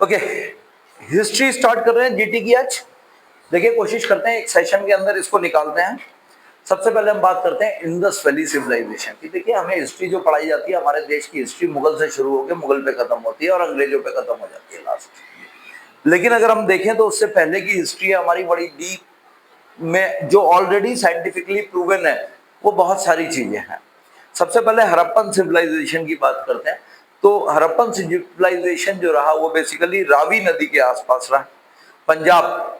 Okay, history start कर रहे हैं जीटी की आज। देखिए कोशिश करते हैं एक सेशन के अंदर इसको निकालते हैं। सबसे पहले हम बात करते हैं इंडस वैली सिविलाइजेशन की। देखिए हमें हिस्ट्री जो पढ़ाई जाती है, हमारे देश की हिस्ट्री मुगल से शुरू होकर मुगल पे खत्म होती है और अंग्रेजों पे खत्म हो जाती है लास्ट। लेकिन अगर हम देखें तो उससे पहले की हिस्ट्री हमारी बड़ी डीप में, जो ऑलरेडी साइंटिफिकली प्रूवन है, वो बहुत सारी चीजें हैं। सबसे पहले हड़प्पन सिविलाइजेशन की बात करते हैं। तो हड़प्पन सिविलाइजेशन जो रहा वो बेसिकली रावी नदी के आसपास रहा। Punjab,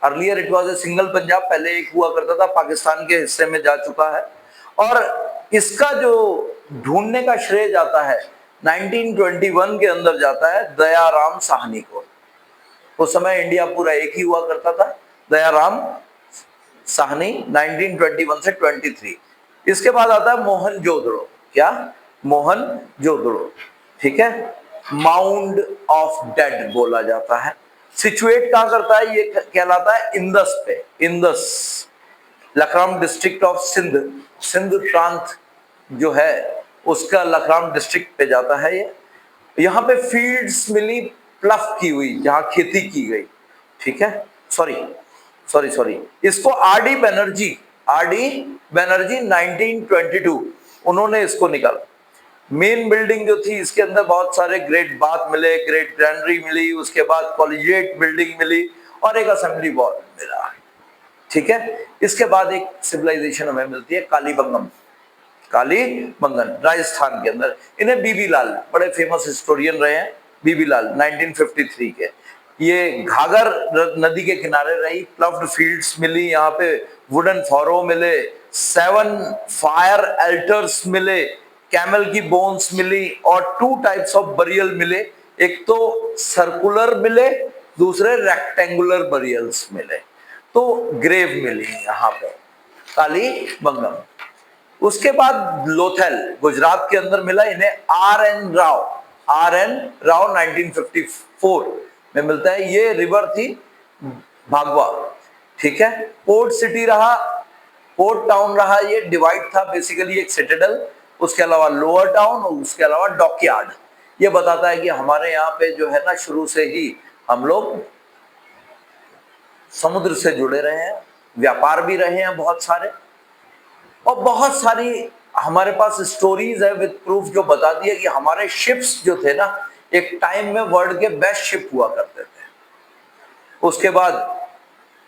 earlier it was a single Punjab, पहले एक हुआ करता था, पाकिस्तान के हिस्से में जा चुका है। और इसका जो ढूंढने का श्रेय जाता है 1921 के अंदर जाता है दयाराम साहनी को। उस समय इंडिया पूरा एक ही हुआ करता था, दयाराम साहनी 1921 से 23। इसके बाद आता है मोहनजोदड़ो। क्या? मोहनजोदड़ो, ठीक है। माउंड ऑफ डेड बोला जाता है। सिचुएट कहां करता है? ये कहलाता है इंदस पे। इंदस लखराम डिस्ट्रिक्ट ऑफ सिंध, सिंध प्रांत जो है उसका लखराम डिस्ट्रिक्ट पे जाता है ये। यहाँ पे फील्ड्स मिली प्लफ की हुई, जहां खेती की गई, ठीक है। सॉरी इसको आर डी बैनर्जी 1922 उन्होंने इसको निकाला। मेन बिल्डिंग जो थी इसके अंदर बहुत सारे ग्रेट बाथ मिले, ग्रेट ग्रैंडरी मिली, उसके बाद कॉलेजिएट बिल्डिंग मिली और एक असेंबली वॉल मिला, ठीक है। इसके बाद एक सिविलाइजेशन हमें मिलती है कालीबंगन, कालीबंगन राजस्थान के अंदर। इन्हें बीबी लाल, बड़े फेमस हिस्टोरियन रहे हैं बीबी लाल, 1953 के। ये घाघर नदी के किनारे रही, प्लफ्ड फील्ड्स मिली, यहाँ पे वुडन फॉरो मिले, 7 फायर एल्टर्स मिले, कैमल की बोन्स मिली और 2 टाइप्स ऑफ बरियल मिले। एक तो सर्कुलर मिले, दूसरे रेक्टेंगुलर बरियल्स मिले। तो ग्रेव मिली यहाँ पे कालीबंगन। उसके बाद लोथल गुजरात के अंदर मिला, इन्हें आर एन राव 1954 में मिलता है। ये रिवर थी भागवा, ठीक है। पोर्ट सिटी रहा, पोर्ट टाउन रहा, ये डिवाइड था बेसिकली एक सिटाडेल, उसके अलावा लोअर टाउन और उसके अलावा डॉकयार्ड। ये बताता है कि हमारे यहाँ पे जो है ना शुरू से ही हम लोग समुद्र से जुड़े रहे हैं, व्यापार भी रहे हैं बहुत सारे, और बहुत सारी हमारे पास स्टोरीज है विद प्रूफ जो बताती है कि हमारे शिप्स जो थे ना एक टाइम में वर्ल्ड के बेस्ट शिप हुआ करते थे। उसके बाद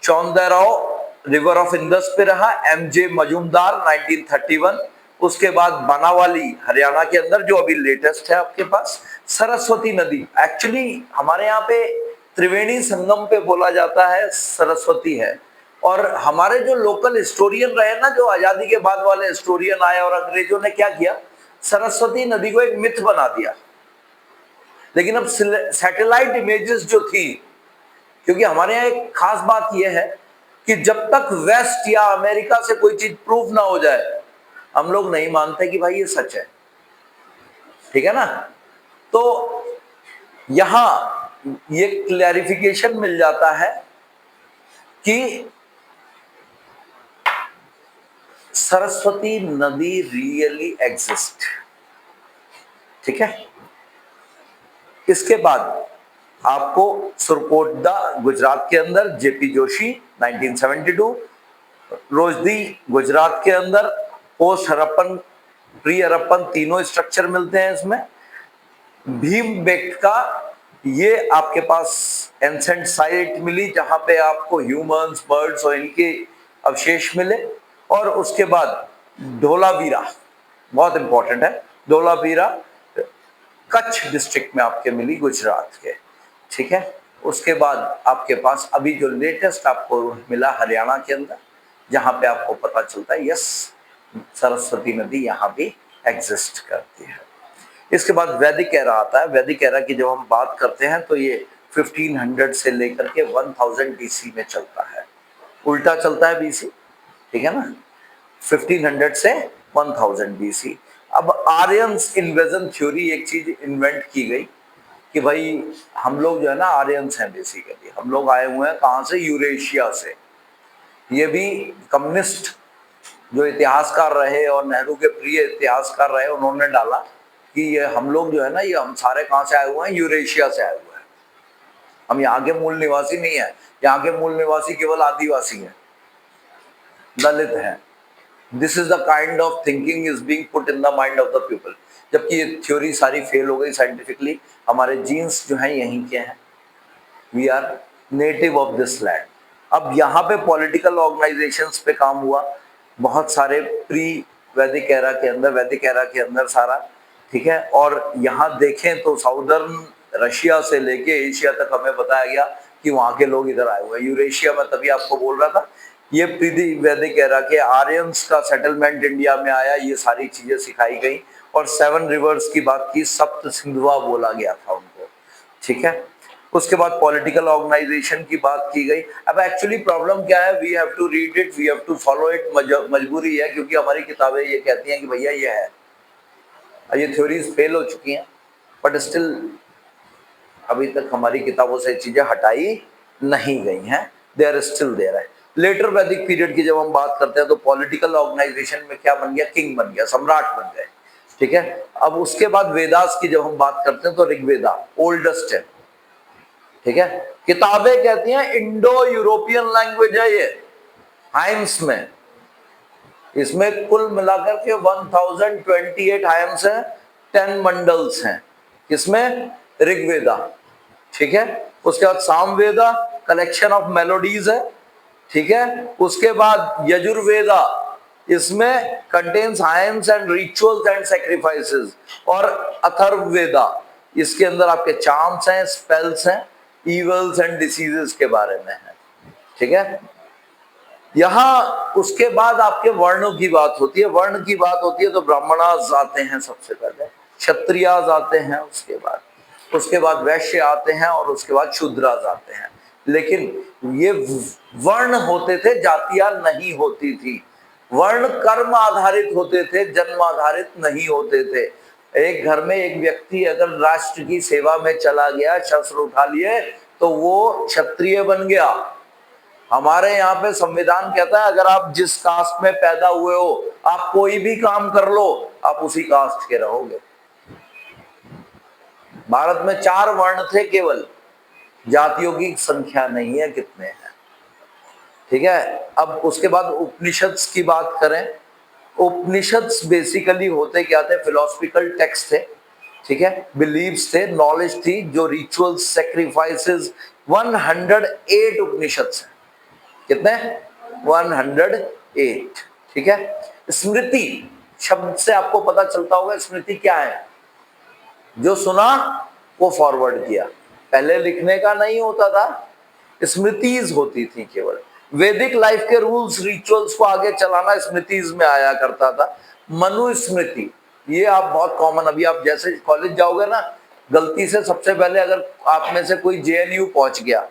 चौंदेराव रिवर ऑफ इंदस पे रहा, एमजे मजूमदार 1931। उसके बाद बनावाली हरियाणा के अंदर जो अभी लेटेस्ट है आपके पास। सरस्वती नदी, एक्चुअली हमारे यहाँ पे त्रिवेणी संगम पे बोला जाता है सरस्वती है। और हमारे जो लोकल हिस्टोरियन रहे ना, जो आजादी के बाद वाले हिस्टोरियन आए, और अंग्रेजों ने क्या किया, सरस्वती नदी को एक मिथ बना दिया। लेकिन अब सैटेलाइट इमेजेस जो थी, क्योंकि हमारे यहाँ एक खास बात यह है कि जब तक वेस्ट या अमेरिका से कोई चीज प्रूव ना हो जाए हम लोग नहीं मानते कि भाई ये सच है, ठीक है ना। तो यहां ये क्लैरिफिकेशन मिल जाता है कि सरस्वती नदी रियली एग्जिस्ट, ठीक है। इसके बाद आपको सुरकोटदा गुजरात के अंदर, जेपी जोशी 1972, रोजदी गुजरात के अंदर, पोस्ट हड़प्पन, प्री हड़प्पन तीनों स्ट्रक्चर मिलते हैं इसमें। भीम बेटका, ये आपके पास एंसेंट साइट मिली जहां पे आपको ह्यूमंस, बर्ड्स और इनके अवशेष मिले। और उसके बाद धोलावीरा, बहुत इंपॉर्टेंट है, धोलावीरा कच्छ डिस्ट्रिक्ट में आपके मिली गुजरात के, ठीक है। उसके बाद आपके पास अभी जो लेटेस्ट आपको मिला हरियाणा के अंदर, जहां पे आपको पता चलता है यस सरस्वती नदी यहाँ भी एग्जिस्ट करती है। इसके बाद वैदिक एरा आता है। वैदिक एरा की जब हम बात करते हैं तो ये 1500 से लेकर के 1000 BC में चलता है, उल्टा चलता है BC, ठीक है ना। 1500 से 1000 BC। अब आर्यंस इन्वेजन थ्योरी एक चीज इन्वेंट की गई कि भाई हम लोग जो है ना आर्यंस हैं, बेसिकली हम लोग आए हुए हैं कहाँ से, यूरेशिया से। ये भी कम्युनिस्ट जो इतिहासकार रहे और नेहरू के प्रिय इतिहासकार रहे, उन्होंने डाला कि ये हम लोग जो है ना, ये हम सारे कहाँ से आए हुए हैं, यूरेशिया से आए हुए हैं। हम यहाँ के मूल निवासी नहीं है, यहाँ के मूल निवासी केवल आदिवासी है, दलित है। This is the kind of thinking is being put in the mind of the people, जबकि ये थ्योरी सारी फेल हो गई साइंटिफिकली। हमारे जीन्स जो हैं यहीं के हैं, we are native of this land. अब यहाँ पे पॉलिटिकल ऑर्गेनाइजेशंस पे काम हुआ, बहुत सारे प्री वैदिक एरा के अंदर, वैदिक एरा के अंदर सारा, ठीक है। और यहाँ देखें तो साउदर्न रशिया से लेके एशिया तक हमें बताया गया कि वहाँ के लोग इधर आए हुए हैं। यूरेशिया में तभी आपको बोल रहा था, ये प्री वैदिक एरा के आर्यंस का सेटलमेंट इंडिया में आया, ये सारी चीजें सिखाई गई। और 7 रिवर्स की बात की, सप्त सिंधुआ बोला गया था उनको, ठीक है। उसके बाद पॉलिटिकल ऑर्गेनाइजेशन की बात की गई। अब एक्चुअली प्रॉब्लम क्या है, we have to read it, we have to follow it, मजबूरी है, क्योंकि हमारी किताबें ये कहती हैं कि भैया ये है। ये थ्योरीज फेल हो चुकी हैं, बट स्टिल अभी तक हमारी किताबों से चीजें हटाई नहीं गई हैं, दे आर स्टिल देयर है। लेटर वैदिक पीरियड की जब हम बात करते हैं तो पॉलिटिकल ऑर्गेनाइजेशन में क्या बन गया, किंग बन गया, सम्राट बन गए, ठीक है। अब उसके बाद वेदास की जब हम बात करते हैं तो ऋग्वेदा ओल्डेस्ट है, ठीक है। किताबें कहती हैं इंडो यूरोपियन लैंग्वेज है ये, हाइम्स में, इसमें कुल मिलाकर के 1028 हाइम्स हैं, 10 मंडल्स हैं, किसमें, ऋग्वेदा, ठीक है। उसके बाद सामवेदा कलेक्शन ऑफ मेलोडीज है, ठीक है। उसके बाद यजुर्वेदा, इसमें contains hymns and rituals and sacrifices. और अथर्ववेदा, इसके अंदर आपके चार्म्स हैं, स्पेल्स हैं, इवल्स एंड डिसीजेस के बारे में है, ठीक है। यहां उसके बाद आपके वर्णों की बात होती है, वर्ण की बात होती है तो ब्राह्मणास आते हैं सबसे पहले, क्षत्रियास आते हैं उसके बाद वैश्य आते हैं और उसके बाद शूद्रास आते हैं। लेकिन ये वर्ण होते थे, जातियां नहीं होती थी। वर्ण कर्म आधारित होते थे, जन्म आधारित नहीं होते थे। एक घर में एक व्यक्ति अगर राष्ट्र की सेवा में चला गया, शस्त्र उठा लिए, तो वो क्षत्रिय बन गया। हमारे यहाँ पे संविधान कहता है अगर आप जिस कास्ट में पैदा हुए हो, आप कोई भी काम कर लो, आप उसी कास्ट के रहोगे। भारत में 4 वर्ण थे केवल, जातियों की संख्या नहीं है कितने हैं, ठीक है। अब उसके बाद उपनिषद्स की बात करें, उपनिषद्स बेसिकली होते क्या थे, फिलोसफिकल टेक्स्ट थे, ठीक है, बिलीव्स थे, नॉलेज थी, जो रिचुअल्स, सैक्रिफाइसेस, 108 उपनिषद्स हैं। कितने, 108, ठीक है। स्मृति शब्द से आपको पता चलता होगा स्मृति क्या है, जो सुना वो फॉरवर्ड किया, पहले लिखने का नहीं होता था, स्मृतिज होती थी केवल। वैदिक लाइफ के रूल्स रिचुअल्स को आगे चलाना स्मृतिज में आया करता था। मनुस्मृति, ये आप बहुत कॉमन, अभी आप जैसे कॉलेज जाओगे ना, गलती से सबसे पहले अगर आप में से कोई जेएनयू पहुंच गया,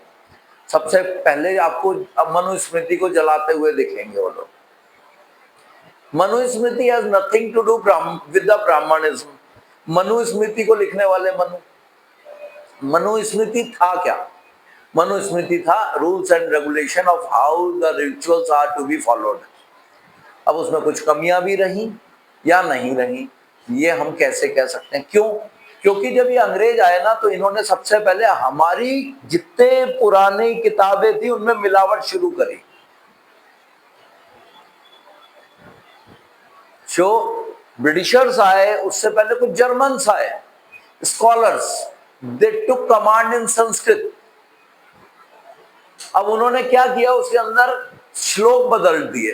सबसे पहले आपको मनुस्मृति को जलाते हुए दिखेंगे वो लोग। Manusmriti has nothing to do with the Brahmanism. Manusmriti को लिखने वाले मनुस्मृति था क्या, मनुस्मृति था rules and regulation of how the rituals are to be followed. अब उसमें कुछ कमियां भी रही या नहीं रही, ये हम कैसे कह सकते हैं, क्यों, क्योंकि जब ये अंग्रेज आए ना, तो इन्होंने सबसे पहले हमारी जितने पुरानी किताबें थी उनमें मिलावट शुरू करी। जो ब्रिटिशर्स आए उससे पहले कुछ जर्मन्स आए, scholars, they took command in Sanskrit. अब उन्होंने क्या किया, उसके अंदर श्लोक बदल दिए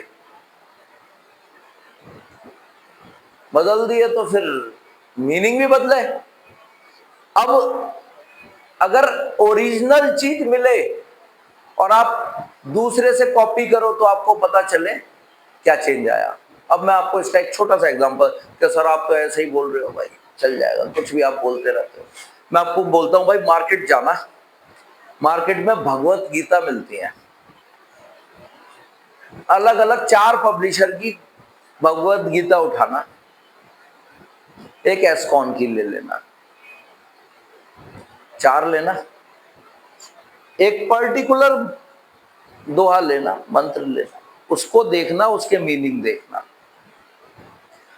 तो फिर मीनिंग भी बदले। अब अगर ओरिजिनल चीज मिले और आप दूसरे से कॉपी करो तो आपको पता चले क्या चेंज आया। अब मैं आपको इसका एक छोटा सा एग्जांपल, कि सर आप तो ऐसे ही बोल रहे हो, भाई चल जाएगा, कुछ भी आप बोलते रहते हो। मैं आपको बोलता हूं भाई, मार्केट जाना, मार्केट में भगवत गीता मिलती है, अलग अलग 4 पब्लिशर की भगवत गीता उठाना, एक एस्कॉन की ले लेना, 4 लेना, एक पर्टिकुलर दोहा लेना, मंत्र लेना, उसको देखना, उसके मीनिंग देखना।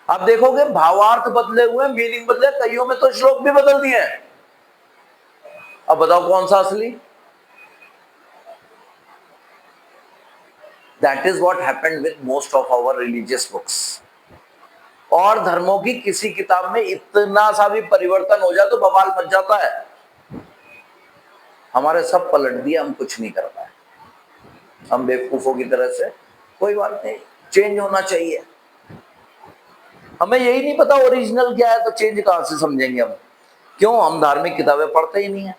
आप देखोगे भावार्थ बदले हुए, मीनिंग बदले, कईयों में तो श्लोक भी बदल दिए हैं। अब बताओ कौन सा असली। That is what happened with most of our religious books. और धर्मों की किसी किताब में इतना सा भी परिवर्तन हो जाए तो बवाल मच जाता है। हमारे सब पलट दिया, हम कुछ नहीं कर पाए, हम बेवकूफों की तरह से। कोई बात नहीं, चेंज होना चाहिए। हमें यही नहीं पता ओरिजिनल क्या है तो चेंज कहां से समझेंगे हम? क्यों? हम धार्मिक किताबें पढ़ते ही नहीं है।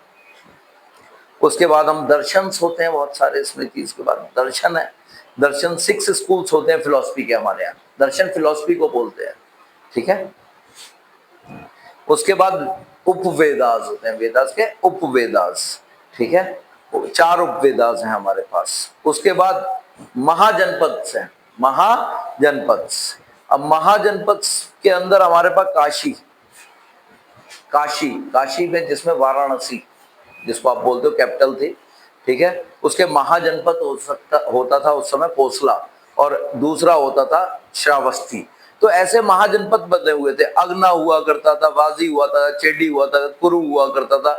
उसके बाद हम दर्शन होते हैं बहुत सारे, स्मृति के बाद दर्शन है। दर्शन 6 स्कूल्स होते हैं फिलॉसफी के हमारे यहाँ, दर्शन फिलॉसफी को बोलते हैं, ठीक है। उसके बाद उपवेदास होते हैं, वेदास के उपवेदास, ठीक है। 4 उपवेदास हैं हमारे पास। उसके बाद महाजनपद से, महाजनपद। अब महाजनपद के अंदर हमारे पास काशी, काशी काशी में जिसमें वाराणसी जिसको आप बोलते हो कैपिटल थी, ठीक है। उसके महाजनपद होता था उस समय कोसला, और दूसरा होता था श्रावस्ती। तो ऐसे महाजनपद बने हुए थे। अगना हुआ करता था, वाजी हुआ था, चेडी हुआ था, कुरु हुआ करता था।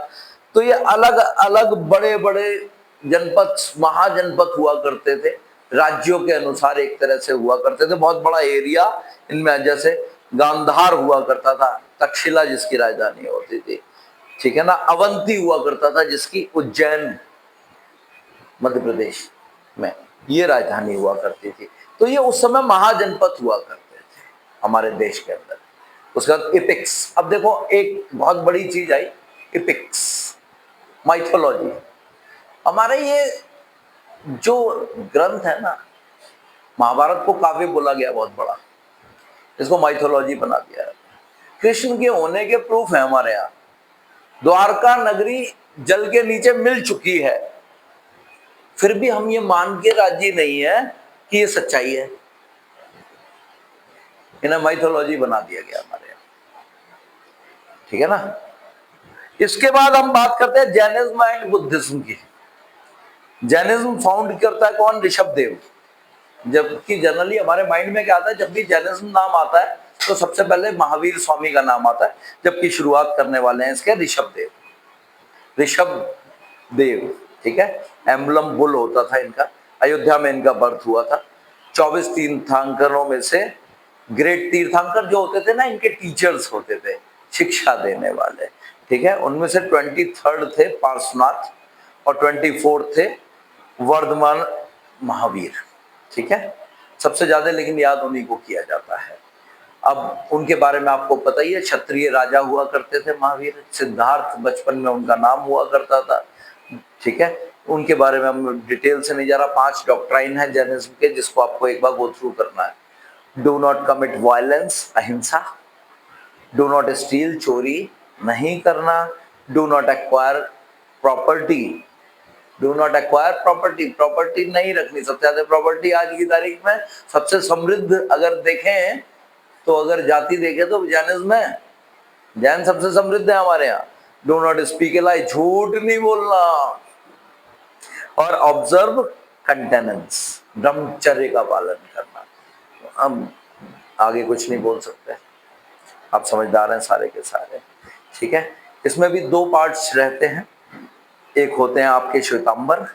तो ये अलग अलग बड़े बड़े जनपद, महाजनपद हुआ करते थे। राज्यों के अनुसार एक तरह से हुआ करते थे, बहुत बड़ा एरिया इनमें। जैसे गांधार हुआ करता था, तक्षशिला जिसकी राजधानी होती थी, ठीक है ना। अवंती हुआ करता था जिसकी उज्जैन मध्य प्रदेश में ये राजधानी हुआ करती थी। तो ये उस समय महाजनपद हुआ करते थे हमारे देश के अंदर। उसके बाद इपिक्स। अब देखो एक बहुत बड़ी चीज आई, इपिक्स, माइथोलॉजी। हमारे ये जो ग्रंथ है ना, महाभारत को काव्य बोला गया बहुत बड़ा, इसको माइथोलॉजी बना दिया है। कृष्ण के होने के प्रूफ है हमारे यहाँ। द्वारका नगरी जल के नीचे मिल चुकी है, फिर भी हम ये मान के राजी नहीं है कि ये सच्चाई है। इन्हें माइथोलॉजी बना दिया गया हमारे यहाँ, ठीक है ना। इसके बाद हम बात करते हैं जैनिज्म एंड बुद्धिज्म की। जैनिज्म फाउंड करता है कौन? ऋषभ देव। जबकि जनरली हमारे माइंड में क्या आता है, जब भी जैनिज्म नाम आता है तो सबसे पहले महावीर स्वामी का नाम आता है, जबकि शुरुआत करने वाले हैं इसके ऋषभ देव। ऋषभ देव, ठीक है। एम्बलम बुल होता था इनका। अयोध्या में इनका बर्थ हुआ था। 24 तीर्थंकरों में से ग्रेट तीर्थंकर जो होते थे ना, इनके टीचर्स होते थे, शिक्षा देने वाले, ठीक है। उनमें से 23rd थे पार्श्वनाथ और 24 थे वर्धमान महावीर, ठीक है। सबसे ज्यादा लेकिन याद उन्हीं को किया जाता है। अब उनके बारे में आपको पता ही है, क्षत्रिय राजा हुआ करते थे महावीर। सिद्धार्थ बचपन में उनका नाम हुआ करता था, ठीक है। उनके बारे में हम डिटेल से नहीं जा रहा। 5 डॉक्ट्राइन है जैनिज्म के, जिसको आपको एक बार गो थ्रू करना है। डू नॉट कमिट वायलेंस, अहिंसा। डू नॉट स्टील, चोरी नहीं करना। Do not acquire property, do not acquire property, property नहीं रखनी। सबसे ज्यादा प्रॉपर्टी आज की तारीख में सबसे समृद्ध अगर देखें तो, अगर जाति देखें तो जैनिज्म में जैन सबसे समृद्ध है हमारे यहाँ। डू नॉट स्पीक ए लाई, झूठ नहीं बोलना। और ऑब्जर्व कंटेनेंस, ब्रह्मचर्य का पालन करना। हम आगे कुछ नहीं बोल सकते, आप समझदार हैं सारे के सारे, ठीक है। इसमें भी 2 पार्ट्स रहते हैं, एक होते हैं आपके श्वेतांबर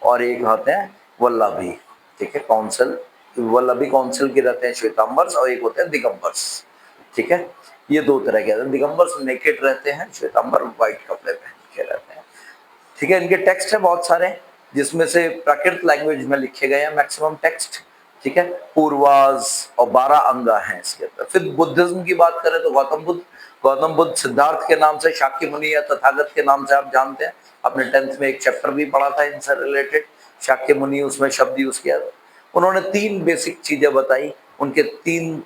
और एक होते हैं वल्लभी, ठीक है। काउंसिल, वल्लभी काउंसिल के रहते हैं श्वेतांबर्स, और एक होते हैं दिगंबर्स, ठीक है। ये 2 तरह के हैं। दिगंबर्स नेकेड रहते हैं, श्वेतांबर व्हाइट कपड़े पहन के रहते हैं, ठीक है। इनके टेक्स्ट है बहुत सारे, जिसमें से प्राकृत लैंग्वेज में लिखे गए हैं मैक्सिमम टेक्स्ट, ठीक है। पूर्वाज और 12 अंग हैं इसके अंदर। फिर बुद्धिज्म की बात करें तो गौतम बुद्ध सिद्धार्थ के नाम से, शाक्य मुनि या तथागत के नाम से आप जानते हैं। आपने 10th में एक चैप्टर भी पढ़ा था इनसे रिलेटेड, शाक्य मुनि, उसमें शब्द यूज किया। उन्होंने 3 बेसिक चीजें बताई। उनके 3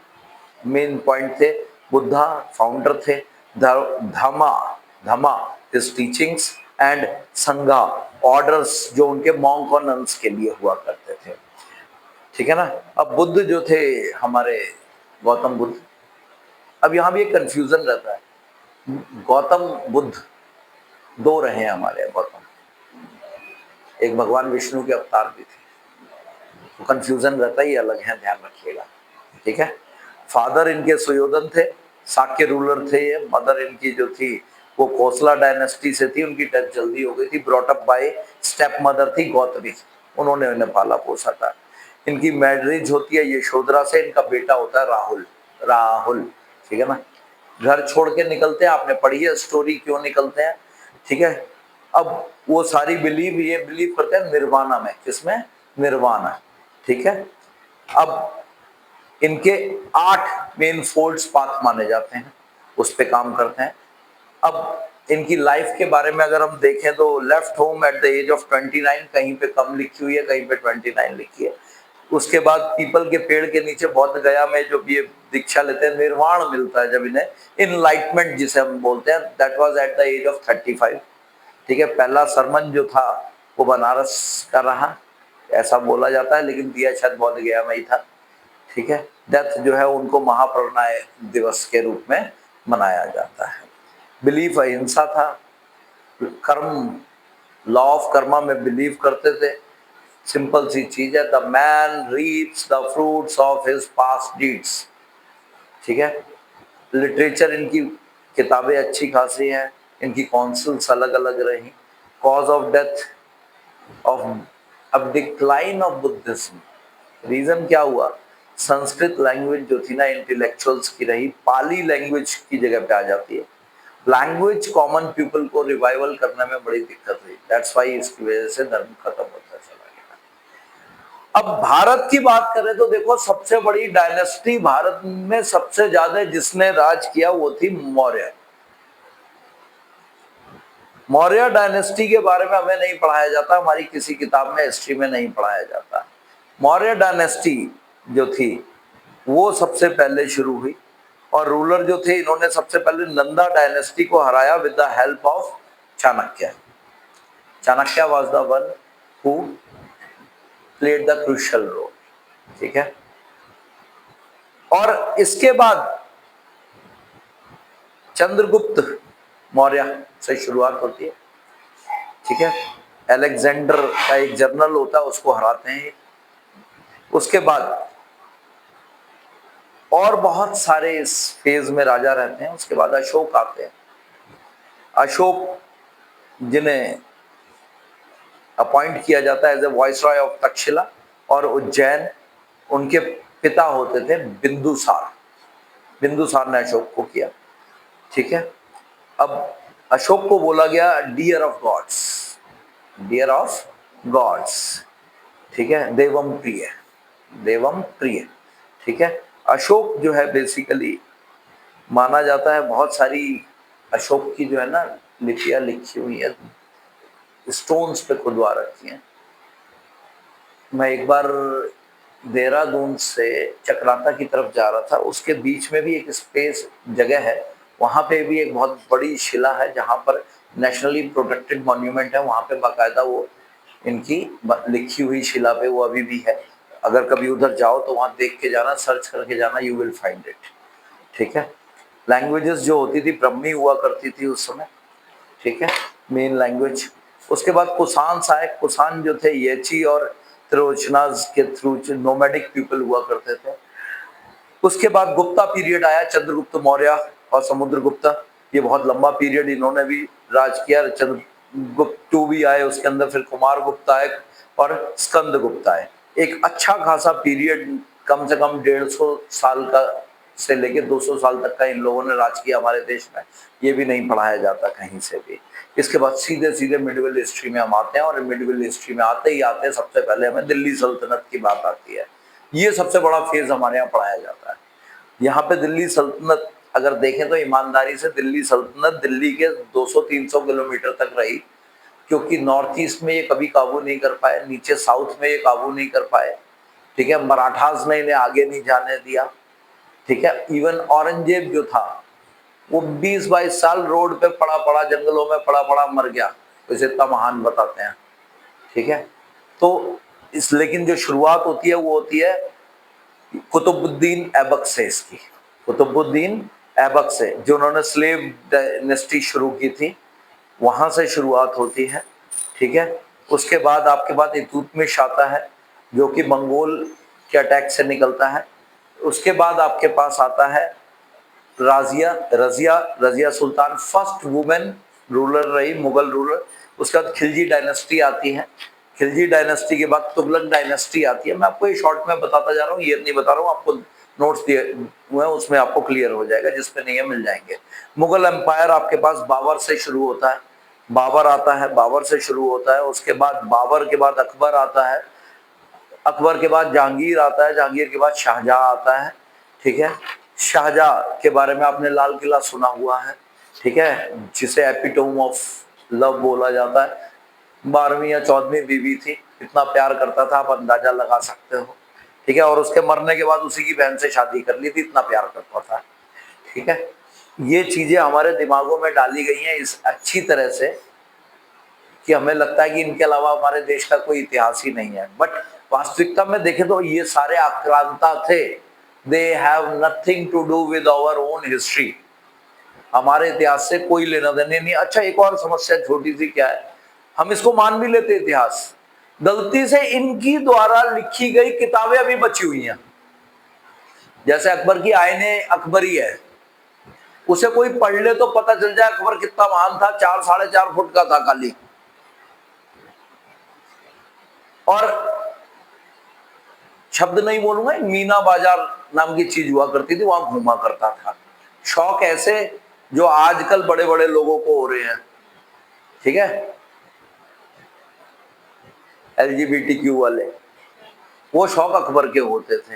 मेन पॉइंट थे। बुद्धा फाउंडर थे, धमा हिज टीचिंग्स, एंड संघा ऑर्डर्स जो उनके मॉन्क और नन्स के लिए हुआ करते थे, ठीक है ना। अब बुद्ध जो थे हमारे गौतम बुद्ध, अब यहाँ भी एक कंफ्यूजन रहता है। गौतम बुद्ध 2 रहे हैं हमारे गौतम, एक भगवान विष्णु के अवतार भी थे, तो कंफ्यूजन रहता ही अलग है, ध्यान रखिएगा, ठीक है। फादर इनके सुयोधन थे, साक्य रूलर थे ये। मदर इनकी जो थी वो कोसला डायनेस्टी से थी, उनकी डेथ जल्दी हो गई थी। Brought up by step mother थी गौतमी, उन्होंने उन्हें पाला पोसा था। इनकी मैरिज होती है यशोधरा से, इनका बेटा होता है राहुल। राहुल, ठीक है ना। घर छोड़ के निकलते हैं, आपने पढ़ी है स्टोरी क्यों निकलते हैं, ठीक है। अब वो सारी ये बिलीव करते हैं निर्वाणा में, किसमें, निर्वाणा, ठीक है। अब इनके 8 मेन फोल्ड्स पाथ माने जाते हैं, उस पे काम करते हैं। अब इनकी लाइफ के बारे में अगर हम देखें तो left home at the age of 29, कहीं पे कम लिखी हुई है, कहीं पे 29 लिखी है। उसके बाद पीपल के पेड़ के नीचे बौद्ध गया में जो ये दीक्षा लेते हैं, निर्वाण मिलता है जब इन्हें, इनलाइटमेंट जिसे हम बोलते हैं, that was at the age of 35, ठीक है। पहला सरमन जो था वो बनारस का रहा, ऐसा बोला जाता है, लेकिन दिया शायद बौद्ध गया में ही था, ठीक है। डेथ जो है उनको महाप्रणय दिवस के रूप में मनाया जाता है। बिलीफ अहिंसा था, कर्म, लॉ ऑफ कर्मा में बिलीव करते थे। सिंपल सी चीज है, the man reefs the fruits of his past deeds, ठीक है। लिटरेचर इनकी किताबें अच्छी खासी हैं, इनकी काउंसिल्स अलग अलग रही। कॉज ऑफ डेथ ऑफ अब डिक्लाइन ऑफ बुद्धिज्म, रीजन क्या हुआ, संस्कृत लैंग्वेज जो थी ना इंटेलेक्चुअल्स की रही, पाली लैंग्वेज की जगह पे आ जाती है। लैंग्वेज कॉमन पीपल को रिवाइवल करने में बड़ी दिक्कत हुई, दैट्स व्हाई इसकी वजह से धर्म खत्म होता चला गया। अब भारत की बात करें तो देखो सबसे बड़ी डायनेस्टी भारत में सबसे ज्यादा जिसने राज किया वो थी मौर्य। मौर्य डायनेस्टी के बारे में हमें नहीं पढ़ाया जाता, हमारी किसी किताब में हिस्ट्री में नहीं पढ़ाया जाता। मौर्य डायनेस्टी जो थी वो सबसे पहले शुरू हुई, और रूलर जो थे इन्होंने सबसे पहले नंदा डायनेस्टी को हराया with the help of Chanakya. Chanakya was the one who played the crucial role, ठीक है। और इसके बाद चंद्रगुप्त मौर्य से शुरुआत होती है, ठीक है। अलेक्जेंडर का एक जर्नल होता है, उसको हराते हैं। उसके बाद और बहुत सारे इस फेज में राजा रहते हैं। उसके बाद अशोक आते हैं। अशोक जिन्हें अपॉइंट किया जाता है as a viceroy of Taxila और उज्जैन, उनके पिता होते थे बिंदुसार। बिंदुसार ने अशोक को किया, ठीक है। अब अशोक को बोला गया dear of gods, dear of gods, ठीक है, देवम प्रिय, देवम प्रिय, ठीक है। अशोक जो है बेसिकली माना जाता है, बहुत सारी अशोक की जो है ना लिपियां लिखी हुई है, स्टोन्स पे खुदवा रखी हैं। मैं एक बार देहरादून से चक्राता की तरफ जा रहा था, उसके बीच में भी एक स्पेस जगह है, वहाँ पे भी एक बहुत बड़ी शिला है जहाँ पर नेशनली प्रोटेक्टेड मॉन्यूमेंट है, वहाँ पे बाकायदा वो इनकी लिखी हुई शिला पे वो अभी भी है। अगर कभी उधर जाओ तो वहाँ देख के जाना, सर्च करके जाना, यू विल फाइंड इट, ठीक है। लैंग्वेजेस जो होती थी ब्रह्मी हुआ करती थी उस समय, ठीक है, मेन लैंग्वेज। उसके बाद कुषाण आए। कुषाण जो थे येची और त्रिलोचनाज के थ्रू नोमैडिक पीपल हुआ करते थे। उसके बाद गुप्ता पीरियड आया, चंद्रगुप्त मौर्य और समुद्रगुप्त, ये बहुत लंबा पीरियड इन्होंने भी राज किया। चंद्रगुप्त 2 भी आए उसके अंदर, फिर कुमार गुप्ता आए और स्कंद गुप्ता आए। एक अच्छा खासा पीरियड, कम से कम 150 साल का से लेके 200 साल तक का इन लोगों ने राज किया हमारे देश में, ये भी नहीं पढ़ाया जाता कहीं से भी। इसके बाद सीधे सीधे मिडिवल हिस्ट्री में हम आते हैं, और मिडिवल हिस्ट्री में आते ही आते सबसे पहले हमें दिल्ली सल्तनत की बात आती है। ये सबसे बड़ा फेज हमारे यहाँ पढ़ाया जाता है। यहाँ पे दिल्ली सल्तनत अगर देखें तो ईमानदारी से दिल्ली सल्तनत दिल्ली के 200-300 किलोमीटर तक रही, क्योंकि नॉर्थ ईस्ट में ये कभी काबू नहीं कर पाए, नीचे साउथ में ये काबू नहीं कर पाए, ठीक है। मराठास ने इन्हें आगे नहीं जाने दिया, ठीक है। इवन औरंगजेब जो था वो 20-22 साल रोड पे पड़ा पड़ा, जंगलों में पड़ा पड़ा मर गया, इसे इतना महान बताते हैं, ठीक है। तो इस लेकिन जो शुरुआत होती है वो होती है कुतुबुद्दीन ऐबक से इसकी, कुतुबुद्दीन ऐबक से, जो उन्होंने स्लेव डायनेस्टी शुरू की थी, वहां से शुरुआत होती है, ठीक है। उसके बाद आपके पास इल्तुतमिश आता है जो कि मंगोल के अटैक से निकलता है। उसके बाद आपके पास आता है Razia Sultan, first women ruler रही, मुगल रूलर। उसके बाद खिलजी डायनेस्टी आती है। खिलजी डायनेस्टी के बाद तुगलक डायनेस्टी आती है। मैं आपको ये शॉर्ट में बताता जा रहा हूँ, ये नहीं बता रहा हूँ, आपको नोट्स दिए हुए हैं उसमें आपको क्लियर हो जाएगा, जिस पे नहीं है मिल जाएंगे। मुगल एम्पायर आपके पास बाबर से शुरू होता है, बाबर आता है, बाबर से शुरू होता है। उसके बाद बाबर के बाद अकबर आता है, अकबर के बाद जहांगीर आता है, जहांगीर के बाद शाहजहां आता है। ठीक है, शाहजहां के बारे में आपने लाल किला सुना हुआ है, ठीक है, जिसे एपिटोम ऑफ लव बोला जाता है। 12वीं या 14वीं बीवी थी, इतना प्यार करता था, आप अंदाजा लगा सकते हो। ठीक है, और उसके मरने के बाद उसी की बहन से शादी कर ली थी, इतना प्यार करता था। ठीक है, ये चीजें हमारे दिमागों में डाली गई हैं इस अच्छी तरह से कि हमें लगता है कि इनके अलावा हमारे देश का कोई इतिहास ही नहीं है। बट वास्तविकता में देखें तो ये सारे आक्रांता थे, they have nothing to do with our own history. हमारे इतिहास से कोई लेना देना नहीं। अच्छा, एक और समस्या छोटी सी क्या है, हम इसको मान भी लेते इतिहास, गलती से इनकी द्वारा लिखी गई किताबें अभी बची हुई हैं। जैसे अकबर की आईने अकबरी है, उसे कोई पढ़ ले तो पता चल जाए अकबर कितना महान था, 4 साढ़े 4 फुट का था खाली। और शब्द नहीं बोलूंगा, मीना बाजार नाम की चीज हुआ करती थी, वहां घूमा करता था। शौक ऐसे जो आजकल बड़े बड़े लोगों को हो रहे हैं। ठीक है, LGBTQ वाले, वो शौक अकबर के होते थे।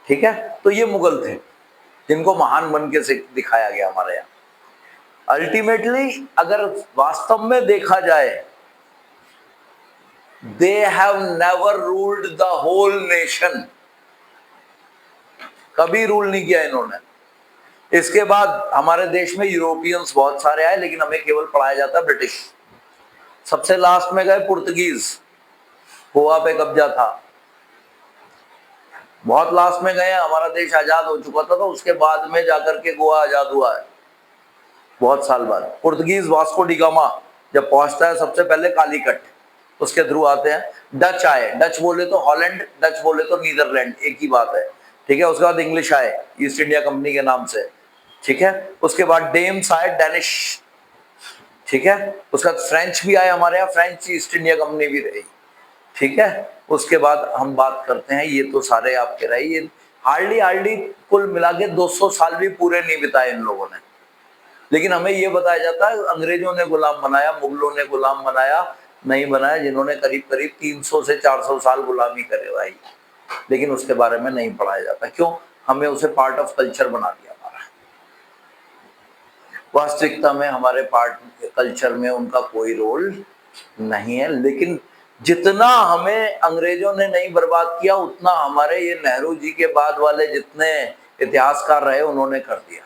ठीक है, तो ये मुगल थे जिनको महान बन के दिखाया गया हमारे यहाँ। अल्टीमेटली अगर वास्तव में देखा जाए, they have never ruled the whole nation, कभी रूल नहीं किया इन्होंने। इसके बाद हमारे देश में यूरोपियंस बहुत सारे आए, लेकिन हमें केवल पढ़ाया जाता है ब्रिटिश। सबसे लास्ट में गए पुर्तगीज, गोवा पे कब्जा था। बहुत लास्ट में गए, हमारा देश आजाद हो चुका था, तो उसके बाद में जाकर के गोवा आजाद हुआ है, बहुत साल बाद। पुर्तगीज वास्को डी गामा जब पहुंचता है, सबसे पहले कालीकट, उसके थ्रू आते हैं। डच आए, डच बोले तो हॉलैंड, डच बोले तो नीदरलैंड, एक ही बात है। ठीक है, उसके बाद इंग्लिश आए ईस्ट इंडिया कंपनी के नाम से। ठीक है, उसके बाद डेम्स आए, डेनिश। ठीक है, उसके बाद फ्रेंच भी आए हमारे यहाँ, फ्रेंच ईस्ट इंडिया कंपनी भी रही। ठीक है, उसके बाद हम बात करते हैं, ये तो सारे आपके रहे, ये हार्डली कुल मिला के 200 साल भी पूरे नहीं बिताए इन लोगों ने। लेकिन हमें ये बताया जाता है अंग्रेजों ने गुलाम बनाया, मुगलों ने गुलाम बनाया, नहीं बनाया, जिन्होंने करीब करीब 300 से 400 साल गुलामी करे भाई। लेकिन उसके बारे में नहीं पढ़ाया जाता, क्यों? हमें उसे पार्ट ऑफ कल्चर बना दिया हमारा। वास्तविकता में हमारे पार्ट कल्चर में उनका कोई रोल नहीं है। लेकिन जितना हमें अंग्रेजों ने नहीं बर्बाद किया, उतना हमारे ये नेहरू जी के बाद वाले जितने इतिहासकार रहे उन्होंने कर दिया।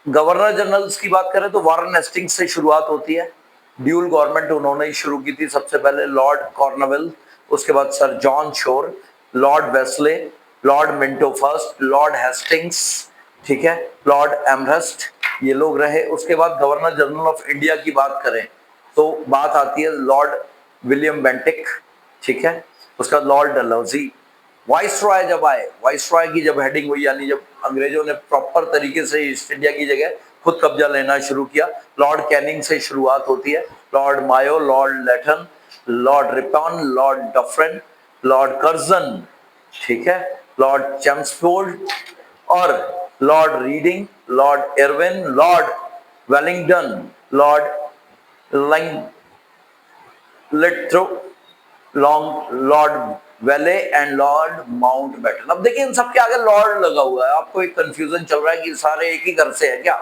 गवर्नर जनरल्स की बात करें तो वारन हेस्टिंग्स से शुरुआत होती है। ड्यूल गवर्नमेंट उन्होंने ही शुरू की थी सबसे पहले। लॉर्ड कॉर्नवेल, उसके बाद sir John Shore, Lord Wesley, Lord Minto first, Lord Hastings, ठीक है, लॉर्ड एमहर्स्ट, ये लोग रहे। उसके बाद गवर्नर जनरल ऑफ इंडिया की बात करें तो बात आती है लॉर्ड विलियम बेंटिक, ठीक है, उसका लॉर्ड डलहौजी। वाइसरॉय जब आए, वाइसरॉय की जब हेडिंग हुई, यानी जब अंग्रेजों ने प्रॉपर तरीके से ईस्ट इंडिया की जगह खुद कब्जा लेना शुरू किया, लॉर्ड कैनिंग से शुरुआत होती है। Lord Mayo, lord Lytton, lord Ripon, lord Dufferin, lord Curzon, ठीक है, लॉर्ड चेम्सफोर्ड और lord Reading, lord Irwin, lord Wellington, lord लिथ्रो, lord Wavell and lord Mountbatten. अब देखिए इन सबके आगे लॉर्ड लगा हुआ है। आपको एक कंफ्यूजन चल रहा है कि सारे एक ही घर से है क्या?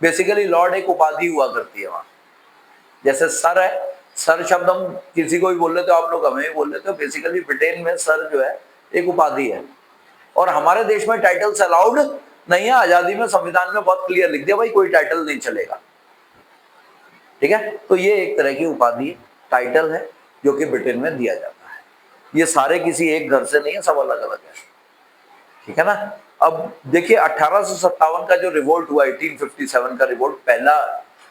बेसिकली लॉर्ड एक उपाधि हुआ करती है वहां। जैसे सर है, सर शब्द हम किसी को भी बोल लेते हो, आप लोग हमें भी बोल लेते हो। बेसिकली ब्रिटेन में सर जो है एक उपाधि है, और हमारे देश में टाइटल्स अलाउड नहीं है। आजादी में संविधान में बहुत क्लियर लिख दिया भाई कोई टाइटल नहीं चलेगा, ठीक है। तो ये एक तरह की उपाधि टाइटल है जो कि ब्रिटेन में दिया जाता है। ये सारे किसी एक घर से नहीं है, सब अलग अलग है, ठीक है ना। अब देखिए 1857 का जो रिवोल्ट हुआ, 1857 का रिवोल्ट पहला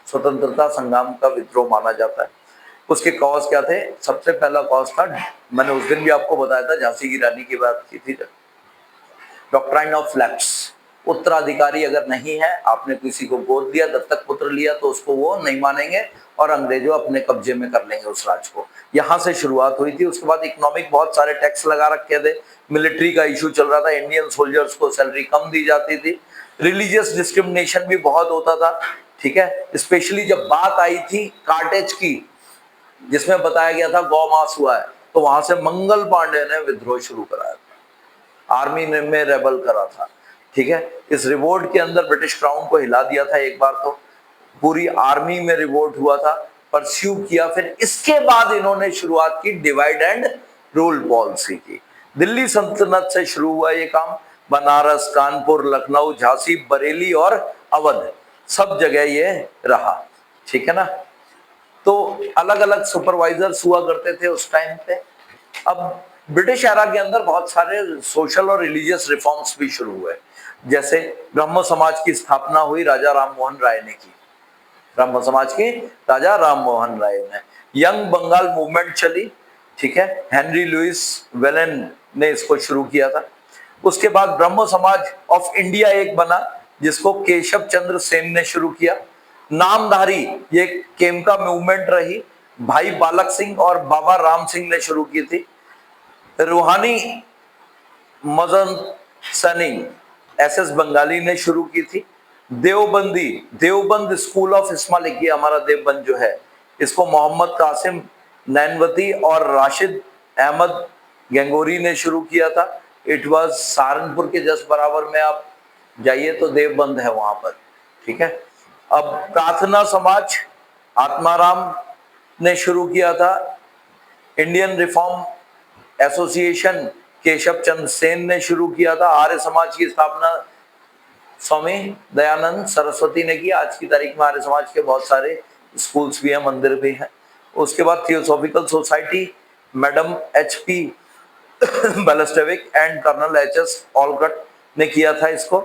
स्वतंत्रता संग्राम का विद्रोह माना जाता है। उसके कॉज क्या थे? सबसे पहला कॉज था, मैंने उस दिन भी आपको बताया था, झांसी की रानी की बात की थी, डॉक्ट्राइन ऑफ लैप्स, उत्तराधिकारी अगर नहीं है, आपने किसी को गोद दिया, दत्तक पुत्र लिया, तो उसको वो नहीं मानेंगे और अंग्रेजों अपने कब्जे में कर लेंगे उस राज को। यहाँ से शुरुआत हुई थी। उसके बाद इकोनॉमिक बहुत सारे टैक्स लगा रखे थे, मिलिट्री का इशू चल रहा था, इंडियन सोल्जर्स को सैलरी कम दी जाती थी, रिलीजियस डिस्क्रिमिनेशन भी बहुत होता था, ठीक है। स्पेशली जब बात आई थी कार्टेज की, जिसमें बताया गया था गौमास हुआ है, तो वहां से मंगल पांडे ने विद्रोह शुरू कराया था, आर्मी ने में रेबल करा था, ठीक है। इस रिवोल्ट के अंदर ब्रिटिश क्राउन को हिला दिया था एक बार, तो पूरी आर्मी में रिवोल्ट हुआ था, परस्यू किया। फिर इसके बाद इन्होंने शुरुआत की डिवाइड एंड रूल पॉलिसी की। दिल्ली सल्तनत से शुरू हुआ ये काम, बनारस, कानपुर, लखनऊ, झांसी, बरेली और अवध, सब जगह ये रहा, ठीक है ना। तो अलग अलग सुपरवाइजर्स हुआ करते थे उस टाइम पे। अब ब्रिटिश एरा के अंदर बहुत सारे सोशल और रिलीजियस रिफॉर्म्स भी शुरू हुए, जैसे ब्रह्म समाज की स्थापना हुई राजा राम मोहन राय ने की, ब्रह्म समाज की राजा राम मोहन राय ने। यंग बंगाल मूवमेंट चली, ठीक है, हेनरी लुइस वेलन ने इसको शुरू किया था। उसके बाद ब्रह्म समाज ऑफ इंडिया एक बना, जिसको केशव चंद्र सेन ने शुरू किया। नामधारी ये केमका मूवमेंट रही, भाई बालक सिंह और बाबा राम सिंह ने शुरू की थी। रूहानी मजन सनी एसएस बंगाली ने शुरू की थी। देवबंदी, देवबंद स्कूल ऑफ इस्माइल, हमारा देवबंद जो है, इसको मोहम्मद कासिम नैनवती और राशिद अहमद गंगोरी ने शुरू किया था। इट वाज सहारनपुर के जस्ट बराबर में, आप जाइए तो देवबंद है वहां पर, ठीक है। अब प्रार्थना समाज आत्माराम ने शुरू किया था। Indian reform association Keshav Chandra Sen ने शुरू किया था। आर्य समाज की स्थापना स्वामी दयानंद सरस्वती ने की। आज की तारीख में आर्य समाज के बहुत सारे स्कूल्स भी हैं, मंदिर भी हैं। उसके बाद Theosophical Society madam HP. Blavatsky and colonel HS. Olcott ने किया था इसको।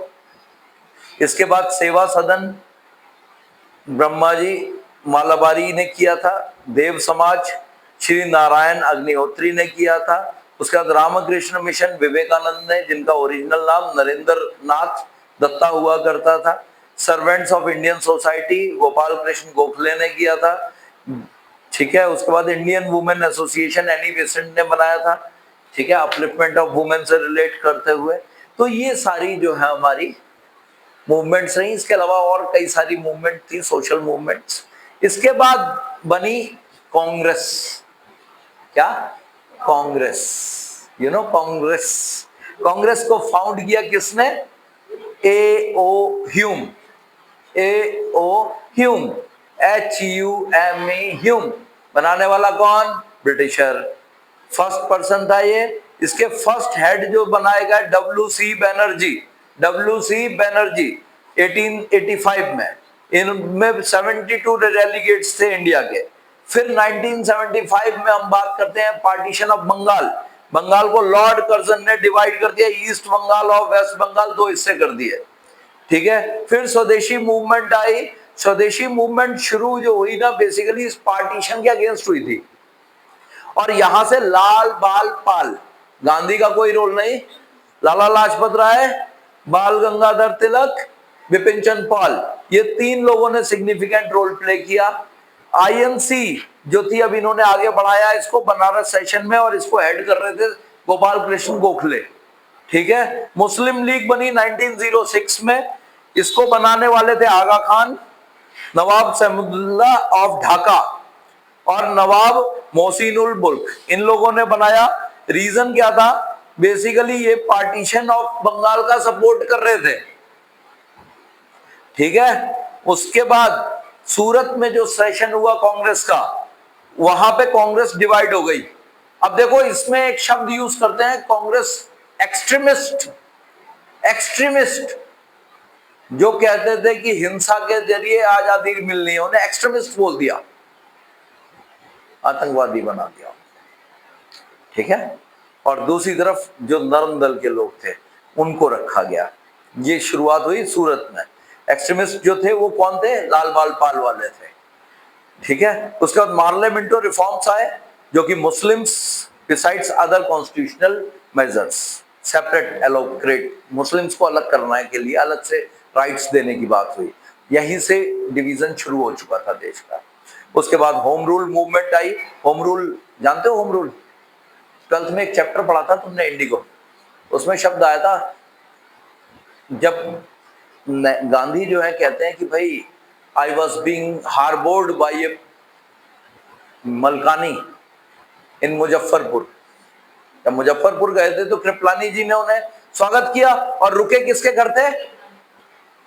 इसके बाद सेवा सदन ब्रह्माजी मालाबारी ने किया था। देव समाज श्री नारायण अग्निहोत्री ने किया था। उसके बाद रामकृष्ण मिशन विवेकानंद ने, जिनका ओरिजिनल नाम नरेंद्र नाथ दत्ता हुआ करता था। Servants of Indian society Gopal Krishna Gokhale ने किया था, ठीक है। उसके बाद Indian women association Annie Besant ने बनाया था, ठीक है, अपलिफ्टमेंट ऑफ वुमेन से रिलेट करते हुए। तो ये सारी जो है हमारी मूवमेंट्स रही। इसके अलावा और कई सारी मूवमेंट थी, सोशल मूवमेंट्स। इसके बाद बनी कांग्रेस। क्या? Congress, you know Congress. कांग्रेस को फाउंड किया किसने? AO. Hume, AO. Hume, H-U-M-E, Hume. बनाने वाला कौन? ब्रिटिशर। फर्स्ट पर्सन था ये। इसके फर्स्ट हेड जो बनाएगा W.C. बैनर्जी, W.C. बैनर्जी 1885 में। इनमें 72 डेलीगेट्स थे इंडिया के। फिर 1975 में हम बात करते हैं पार्टीशन ऑफ बंगाल। बंगाल को लॉर्ड कर्जन ने डिवाइड कर दिया, ईस्ट बंगाल और वेस्ट बंगाल, दो हिस्से कर दिए, ठीक है। फिर स्वदेशी मूवमेंट आई। स्वदेशी मूवमेंट शुरू जो हुई ना, बेसिकली इस पार्टीशन के अगेंस्ट हुई थी। और यहां से लाल बाल पाल, गांधी का कोई रोल नहीं, लाला लाजपत राय, बाल गंगाधर तिलक, बिपिन चंद्र पाल, ये तीन लोगों ने सिग्निफिकेंट रोल प्ले किया। आईएनसी जो थी, अब इन्होंने आगे बढ़ाया इसको बनारस सेशन में, और इसको हेड कर रहे थे गोपाल कृष्ण गोखले, ठीक है। मुस्लिम लीग बनी 1906 में। इसको बनाने वाले थे आगा खान, नवाब सहमुद्दौला ऑफ ढाका और नवाब मोहसिनुल मुल्क, इन लोगों ने बनाया। रीजन क्या था? बेसिकली ये पार्टीशन ऑफ बंगाल का सपोर्ट कर रहे थे, ठीक है। उसके बाद सूरत में जो सेशन हुआ कांग्रेस का, वहां पे कांग्रेस डिवाइड हो गई। अब देखो, इसमें एक शब्द यूज करते हैं कांग्रेस एक्सट्रीमिस्ट। एक्सट्रीमिस्ट जो कहते थे कि हिंसा के जरिए आजादी मिलनी है, उन्हें एक्सट्रीमिस्ट बोल दिया, आतंकवादी बना दिया, ठीक है। और दूसरी तरफ जो नरम दल के लोग थे उनको रखा गया। ये शुरुआत हुई सूरत में। एक्सट्रीमिस्ट जो थे वो कौन थे? लाल बाल पाल वाले थे, ठीक है। उसके बाद मार्ले मिंटो रिफॉर्म्स आए, जो कि Muslims besides other constitutional measures, separate electorate, Muslims को अलग करने के लिए अलग से राइट्स देने की बात हुई। यहीं से डिवीजन शुरू हो चुका था देश का। उसके बाद होम रूल मूवमेंट आई। होम रूल जानते हो? होम रूल 12th में एक चैप्टर पढ़ा था तुमने, इंडिगो, उसमें शब्द आया था, जब गांधी जो है कहते हैं कि भाई आई वॉज बींग हार्बोर्ड बाई ए मलकानी इन मुजफ्फरपुर। जब मुजफ्फरपुर गए थे तो कृपलानी जी ने उन्हें स्वागत किया, और रुके किसके घर थे?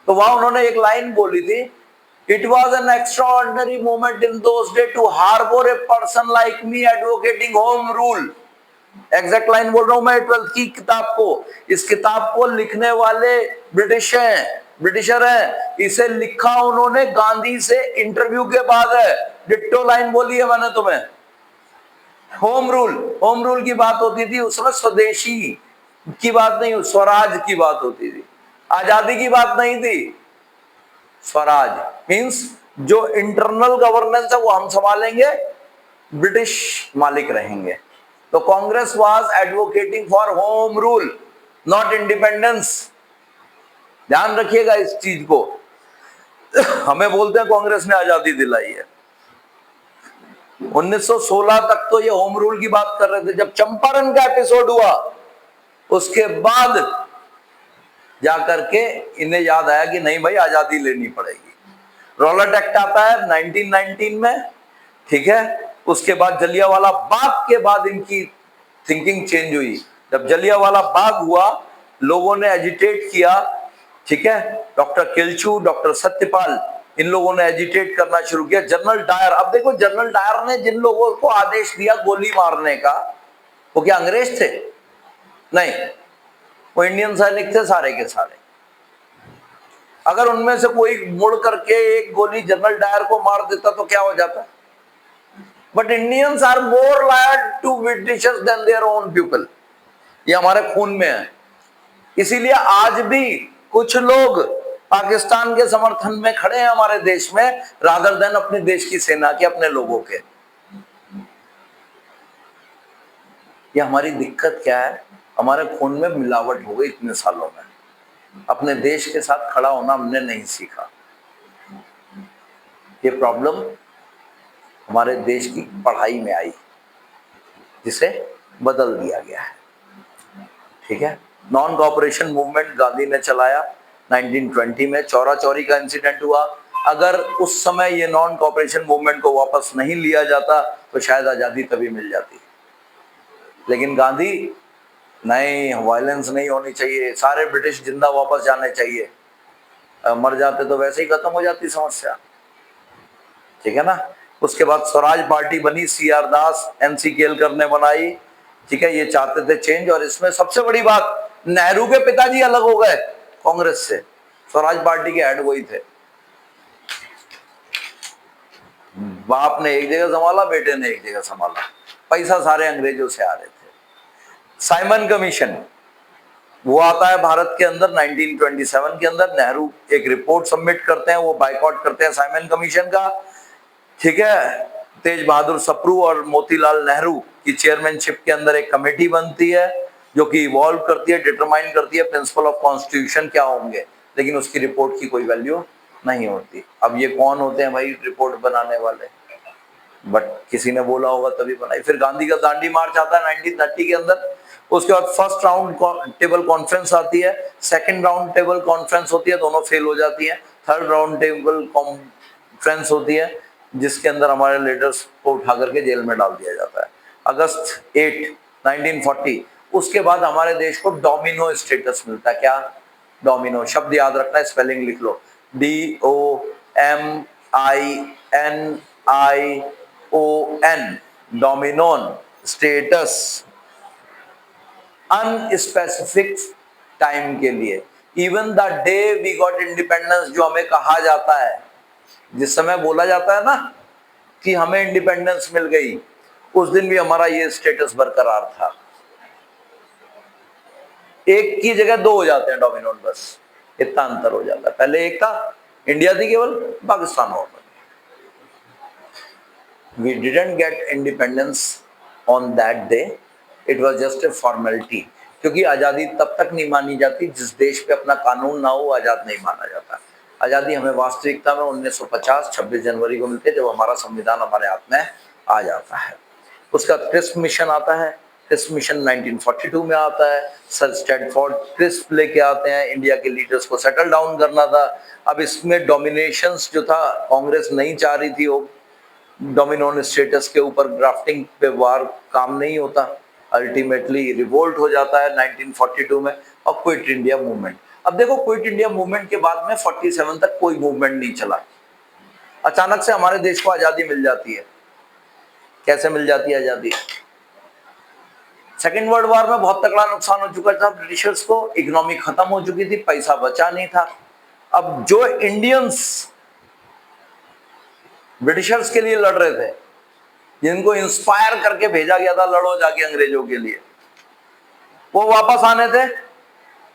तो वहां उन्होंने एक लाइन बोली थी, it was an extraordinary moment in those day to harbour a person like me advocating home rule. Exact line बोल रहा हूं मैं 12th की किताब को। इस किताब को लिखने वाले ब्रिटिशर हैं। इसे लिखा उन्होंने गांधी से इंटरव्यू के बाद है। डिट्टो लाइन बोली है मैंने तुम्हें। होम रूल की बात होती थी उसमें, स्वदेशी की बात नहीं, स्वराज की बात होती थी, आजादी की बात नहीं थी। स्वराज मींस जो इंटरनल गवर्नेंस है वो हम संभालेंगे, ब्रिटिश मालिक रहेंगे। तो Congress was advocating for home rule, not independence. ध्यान रखिएगा इस चीज को। हमें बोलते हैं कांग्रेस ने आजादी दिलाई है। 1916 तक तो ये होम रूल की बात कर रहे थे। जब चंपारण का एपिसोड हुआ उसके बाद जाकर के इन्हें याद आया कि नहीं भाई आजादी लेनी पड़ेगी। रॉलेट एक्ट आता है 1919 में, ठीक है। उसके बाद जलियांवाला बाग के बाद इनकी थिंकिंग चेंज हुई। जब जलियांवाला बाग हुआ, लोगों ने एजिटेट किया, ठीक है। डॉक्टर किलचू, डॉक्टर सत्यपाल, इन लोगों ने एजिटेट करना शुरू किया। जनरल डायर, अब देखो जनरल डायर ने जिन लोगों को आदेश दिया गोली मारने का, वो क्या अंग्रेज थे? नहीं, वो इंडियन सैनिक थे सारे के सारे। अगर उनमें से कोई मुड़ करके एक गोली जनरल डायर को मार देता तो क्या हो जाता? But Indians are more loyal to Britishers than their own people. ये हमारे खून में है। इसीलिए आज भी कुछ लोग पाकिस्तान के समर्थन में खड़े हैं हमारे देश में, रादर देन अपने देश की सेना के, अपने लोगों के। ये हमारी दिक्कत क्या है? हमारे खून में मिलावट हो गई इतने सालों में। अपने देश के साथ खड़ा होना हमने नहीं सीखा। ये प्रॉब्लम हमारे देश की पढ़ाई में आई, जिसे बदल दिया गया है, ठीक है। नॉन कॉपरेशन मूवमेंट गांधी ने चलाया 1920 में। चौरा चौरी का इंसिडेंट हुआ। अगर उस समय ये नॉन कॉपरेशन मूवमेंट को वापस नहीं लिया जाता तो शायद आजादी तभी मिल जाती। लेकिन गांधी, नहीं, वायलेंस नहीं होनी चाहिए, सारे ब्रिटिश जिंदा वापस जाने चाहिए, मर जाते तो वैसे ही खत्म हो जाती समस्या, ठीक है ना। उसके बाद स्वराज पार्टी बनी, CR दास, NC केलकर ने बनाई, ठीक है। ये चाहते थे चेंज। और इसमें सबसे बड़ी बात, नेहरू के पिताजी अलग हो गए कांग्रेस से। स्वराज पार्टी के हेड वही थे। बाप ने एक जगह संभाला, बेटे ने एक जगह संभाला, पैसा सारे अंग्रेजों से आ रहे थे। साइमन कमीशन वो आता है भारत के अंदर 1927 के अंदर। नेहरू एक रिपोर्ट सबमिट करते हैं, वो बाइकआउट करते हैं साइमन कमीशन का, ठीक है। तेज बहादुर सप्रू और मोतीलाल नेहरू की चेयरमैनशिप के अंदर एक कमेटी बनती है जो कि इवॉल्व करती है, डिटरमाइन करती है प्रिंसिपल ऑफ कॉन्स्टिट्यूशन क्या होंगे, लेकिन उसकी रिपोर्ट की कोई वैल्यू नहीं होती। अब ये कौन होते हैं भाई रिपोर्ट बनाने वाले? बट किसी ने बोला होगा तभी बनाई। फिर गांधी का दांडी मार्च आता है 1930 के अंदर। उसके बाद फर्स्ट राउंड टेबल कॉन्फ्रेंस आती है, सेकंड राउंड टेबल कॉन्फ्रेंस होती है, दोनों फेल हो जाती है। थर्ड राउंड टेबल कॉन्फ्रेंस होती है जिसके अंदर हमारे लीडर्स को उठा करके जेल में डाल दिया जाता है, अगस्त 8, 1940। उसके बाद हमारे देश को डोमिनो स्टेटस मिलता है। क्या? डोमिनो शब्द याद रखना है, स्पेलिंग लिख लो, DOMINION, dominion status, unspecific time के लिए। Even the day we got independence, जो हमें कहा जाता है, जिस समय बोला जाता है ना कि हमें इंडिपेंडेंस मिल गई, उस दिन भी हमारा ये स्टेटस बरकरार था। एक की जगह दो हो जाते हैं डोमिनोन, बस इतना अंतर हो जाता है। पहले एक था, इंडिया थी केवल, पाकिस्तान हो गया। We didn't get independence on that day. It was just a formality. क्योंकि आजादी तब तक नहीं मानी जाती जिस देश पे अपना कानून ना हो, आजाद नहीं माना जाता। आजादी हमें वास्तविकता में 1950 26 जनवरी को मिलती है, जब हमारा संविधान हमारे हाथ में आ जाता है। उसका क्रिस्प मिशन आता है। क्रिस्प मिशन 1942 में आता है। सर स्टैनफोर्ड क्रिस्प लेके आते हैं, इंडिया के लीडर्स को सेटल डाउन करना था। अब इसमें डोमिनेशंस जो था, कांग्रेस नहीं चाह रही थी, वो डोमिनोन स्टेटस के ऊपर ग्राफ्टिंग पे वार काम नहीं होता, अल्टीमेटली रिवोल्ट हो जाता है 1942 में, और क्विट इंडिया मूवमेंट। अब देखो, क्विट इंडिया मूवमेंट के बाद में 47 तक कोई मूवमेंट नहीं चला। अचानक से हमारे देश को आजादी मिल जाती है। कैसे मिल जाती है आजादी? सेकेंड वर्ल्ड वॉर में बहुत तगड़ा नुकसान हो चुका था ब्रिटिशर्स को, इकोनॉमी खत्म हो चुकी थी, पैसा बचा नहीं था। अब जो इंडियंस ब्रिटिशर्स के लिए लड़ रहे थे, जिनको इंस्पायर करके भेजा गया था लड़ो जाके अंग्रेजों के लिए, वो वापस आने थे।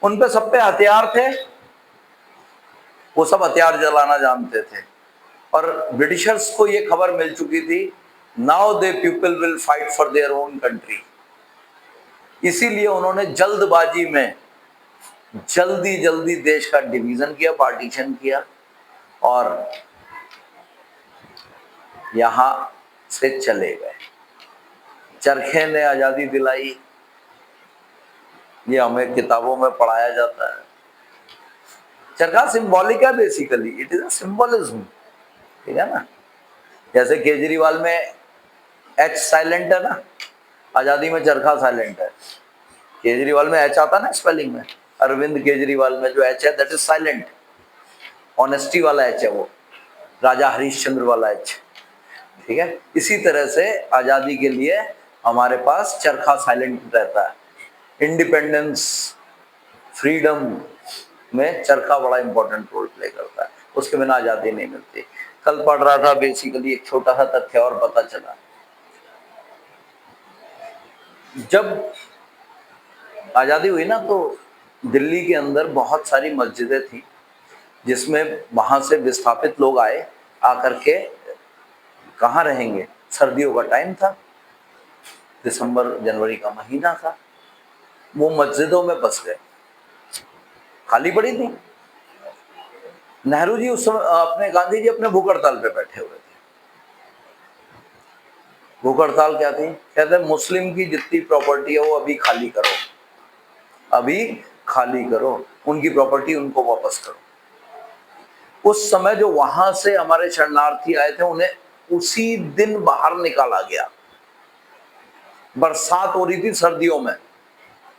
उन पे सब पे हथियार थे, वो सब हथियार जलाना जानते थे, और ब्रिटिशर्स को ये खबर मिल चुकी थी, now they people will fight for their own country. इसीलिए उन्होंने जल्दबाजी में जल्दी देश का डिवीजन किया, पार्टीशन किया, और यहां से चले गए। चरखे ने आजादी दिलाई, ये हमें किताबों में पढ़ाया जाता है। चरखा सिंबॉलिक है, basically it is a symbolism, ठीक है ना। जैसे केजरीवाल में एच साइलेंट है ना, आजादी में चरखा साइलेंट है। केजरीवाल में एच आता ना स्पेलिंग में, अरविंद केजरीवाल में जो एच है दैट इज साइलेंट, ऑनेस्टी वाला एच है वो, राजा हरिश्चंद्र वाला एच, ठीक है। इसी तरह से आजादी के लिए हमारे पास चरखा साइलेंट रहता है। इंडिपेंडेंस, फ्रीडम में चरखा बड़ा इंपॉर्टेंट रोल प्ले करता है, उसके बिना आजादी नहीं मिलती। कल पढ़ रहा था, बेसिकली एक छोटा सा तथ्य और पता चला। जब आजादी हुई ना, तो दिल्ली के अंदर बहुत सारी मस्जिदें थी, जिसमें वहां से विस्थापित लोग आए, आकर के कहाँ रहेंगे, सर्दियों का टाइम था, दिसंबर जनवरी का महीना था, वो मस्जिदों में बस गए, खाली पड़ी थी। नेहरू जी उस समय अपने, गांधी जी अपने भूख हड़ताल पे बैठे हुए थे। भूख हड़ताल क्या थी? कहते मुस्लिम की जितनी प्रॉपर्टी है वो अभी खाली करो, अभी खाली करो, उनकी प्रॉपर्टी उनको वापस करो। उस समय जो वहां से हमारे शरणार्थी आए थे, उन्हें उसी दिन बाहर निकाला गया। बरसात हो रही थी सर्दियों में,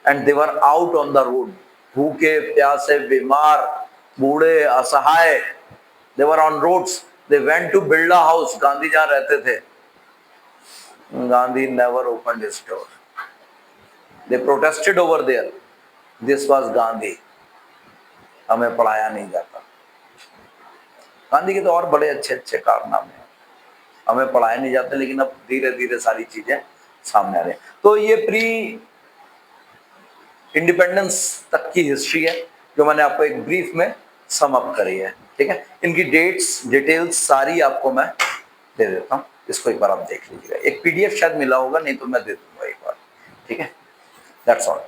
and they were out on the road, भूखे प्यासे, बीमार, बूढ़े, असहाय, they were on roads. They went to Birla house, Gandhi जहां रहते थे, Gandhi never opened his door, they protested over there, this was Gandhi. हमें पढ़ाया नहीं जाता। गांधी के तो और बड़े अच्छे अच्छे कारनामे हैं, हमें पढ़ाए नहीं जाते, लेकिन अब धीरे धीरे सारी चीजें सामने आ रही हैं। तो ये प्री इंडिपेंडेंस तक की हिस्ट्री है, जो मैंने आपको एक ब्रीफ में सम अप करी है, ठीक है। इनकी डेट्स, डिटेल्स सारी आपको मैं दे देता हूँ, इसको एक बार आप देख लीजिएगा। एक PDF शायद मिला होगा, नहीं तो मैं दे दूंगा एक बार, ठीक है। That's all.